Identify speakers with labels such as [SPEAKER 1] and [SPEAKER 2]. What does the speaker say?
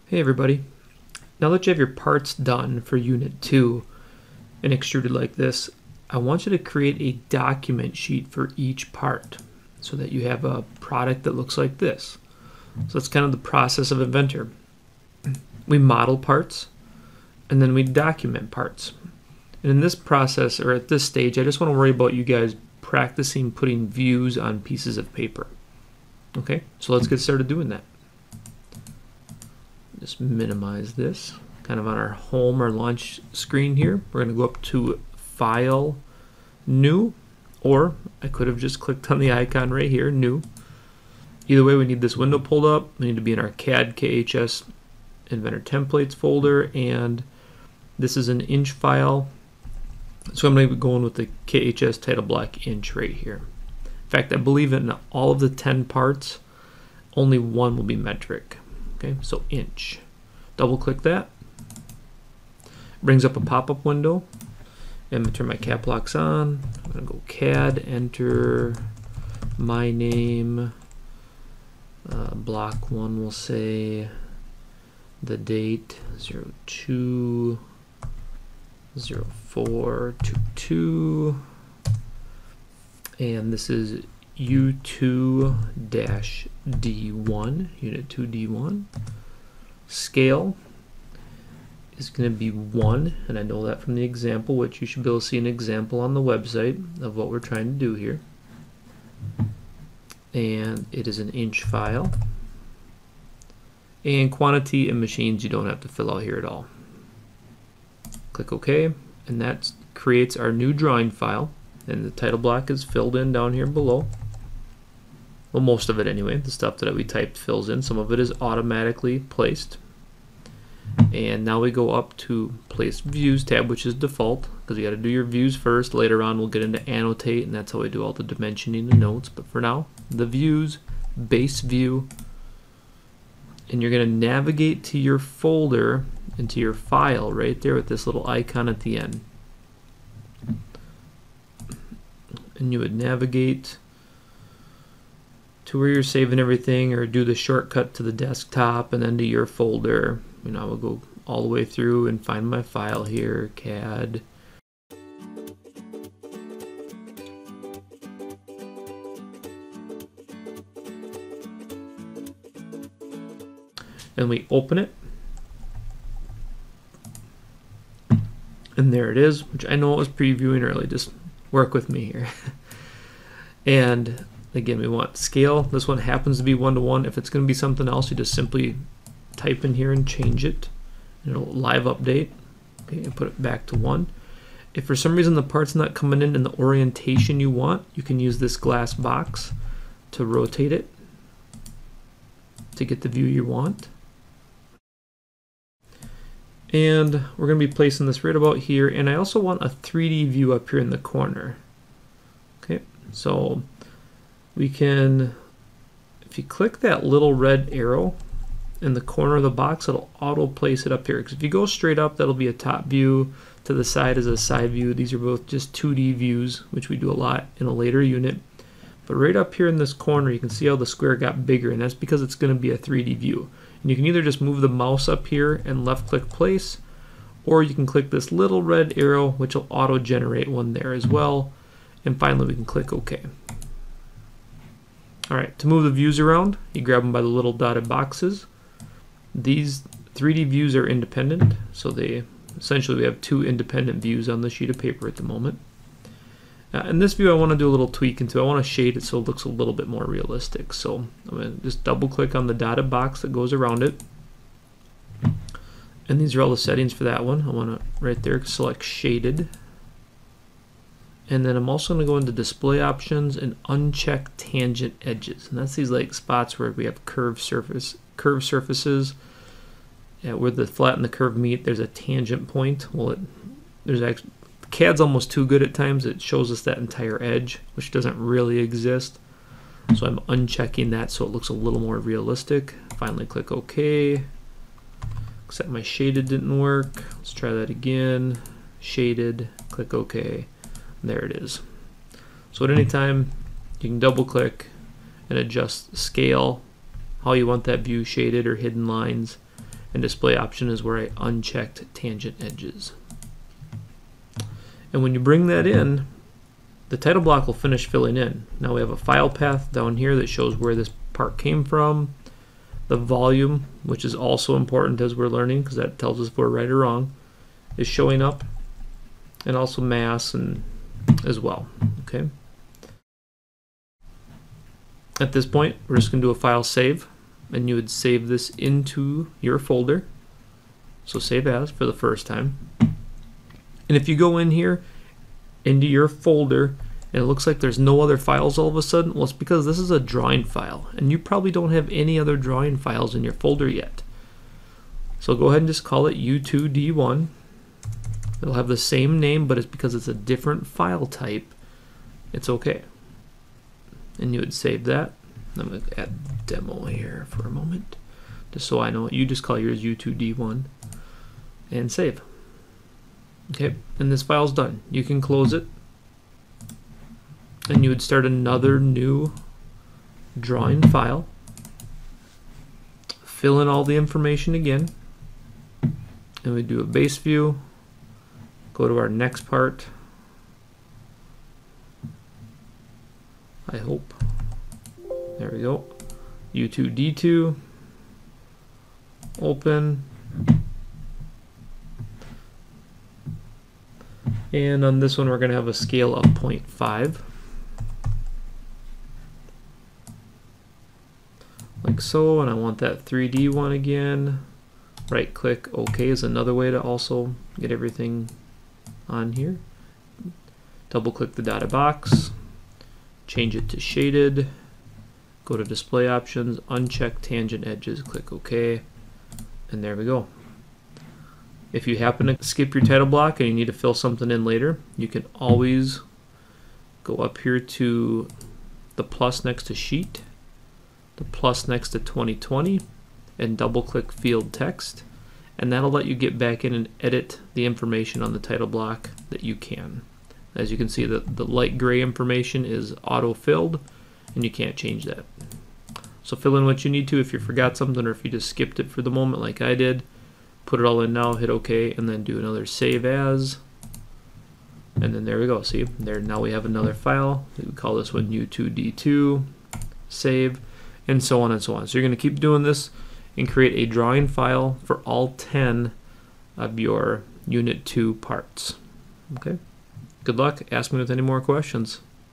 [SPEAKER 1] Hey everybody, now that you have your parts done for Unit 2 and extruded like this, I want you to create a document sheet for each part so that you have a product that looks like this. So that's kind of the process of Inventor. We model parts and then we document parts. And in this process, or at this stage, I just want to worry about you guys practicing putting views on pieces of paper. Okay, so let's get started doing that. Just minimize this, kind of on our home or launch screen here. We're going to go up to File, New, or I could have just clicked on the icon right here, New. Either way, we need this window pulled up. We need to be in our CAD, KHS, Inventor Templates folder, and this is an inch file. So I'm going to be going with the KHS title block inch right here. In fact, I believe in all of the 10 parts, only one will be metric. Okay, so inch. Double click that. Brings up a pop-up window. I'm going to turn my cap locks on. I'm going to go CAD, enter my name. Block 1 will say the date 02/04/22. And this is U2-D1, Unit 2 D1. Scale is going to be 1, and I know that from the example, which you should be able to see an example on the website of what we're trying to do here. And it is an inch file. And quantity and machines you don't have to fill out here at all. Click OK, and that creates our new drawing file. And the title block is filled in down here below. Well, most of it anyway. The stuff that we typed fills in. Some of it is automatically placed. And now we go up to Place Views tab, which is default, because you got to do your views first. Later on, we'll get into Annotate, and that's how we do all the dimensioning and notes. But for now, the views, base view, and you're going to navigate to your folder into your file right there with this little icon at the end. And you would navigate to where you're saving everything, or do the shortcut to the desktop and then to your folder. You know, I will go all the way through and find my file here, CAD. And we open it. And there it is, which I know it was previewing early. Just work with me here. And again, we want scale. This one happens to be 1:1. If it's going to be something else, you just simply type in here and change it. And it'll live update. Okay, and put it back to 1. If for some reason the part's not coming in the orientation you want, you can use this glass box to rotate it to get the view you want. And we're going to be placing this right about here. And I also want a 3D view up here in the corner. Okay, so we can, if you click that little red arrow in the corner of the box, it'll auto place it up here. Because if you go straight up, that'll be a top view. To the side is a side view. These are both just 2D views, which we do a lot in a later unit. But right up here in this corner, you can see how the square got bigger, and that's because it's going to be a 3D view. And you can either just move the mouse up here and left click place, or you can click this little red arrow, which will auto generate one there as well. And finally, we can click OK. All right, to move the views around, you grab them by the little dotted boxes. These 3D views are independent, so they essentially we have 2 independent views on the sheet of paper at the moment. In this view, I want to do a little tweak into. I want to shade it so it looks a little bit more realistic. So I'm going to just double click on the dotted box that goes around it. And these are all the settings for that one. I want to right there select shaded. And then I'm also going to go into display options and uncheck tangent edges. And that's these like spots where we have curved surfaces. Yeah, where the flat and the curve meet, there's a tangent point. Well, there's actually, CAD's almost too good at times. It shows us that entire edge, which doesn't really exist. So I'm unchecking that so it looks a little more realistic. Finally click OK. Except my shaded didn't work. Let's try that again. Shaded, click OK. There it is. So at any time, you can double click and adjust scale, how you want that view shaded or hidden lines. and display option is where I unchecked tangent edges. And when you bring that in, the title block will finish filling in. Now we have a file path down here that shows where this part came from. The volume, which is also important as we're learning because that tells us if we're right or wrong, is showing up, and also mass and as well. Okay. At this point, we're just going to do a file save, and you would save this into your folder. So save as for the first time. And if you go in here into your folder and it looks like there's no other files all of a sudden, well, it's because this is a drawing file and you probably don't have any other drawing files in your folder yet. So go ahead and just call it U2D1. It'll have the same name, but it's because it's a different file type, it's okay. And you would save that. I'm going to add demo here for a moment, just so I know. You just call yours U2D1 and save. Okay, and this file's done. You can close it, and you would start another new drawing file. Fill in all the information again, and we do a base view. Go to our next part. I hope. There we go. U2D2. Open. And on this one, we're going to have a scale of 0.5. Like so, and I want that 3D one again. Right click OK is another way to also get everything on here. Double click the dotted box, change it to shaded, go to display options, uncheck tangent edges, click OK, and there we go. If you happen to skip your title block and you need to fill something in later, you can always go up here to the plus next to sheet, the plus next to 2020, and double click field text, and that'll let you get back in and edit the information on the title block that you can. As you can see, the light gray information is auto filled and you can't change that. So fill in what you need to if you forgot something or if you just skipped it for the moment like I did. Put it all in now, hit OK, and then do another save as, and then there we go. See, there, now we have another file. We call this one U2D2, save, and so on and so on. So you're going to keep doing this and create a drawing file for all 10 of your Unit 2 parts. Okay, good luck. Ask me with any more questions.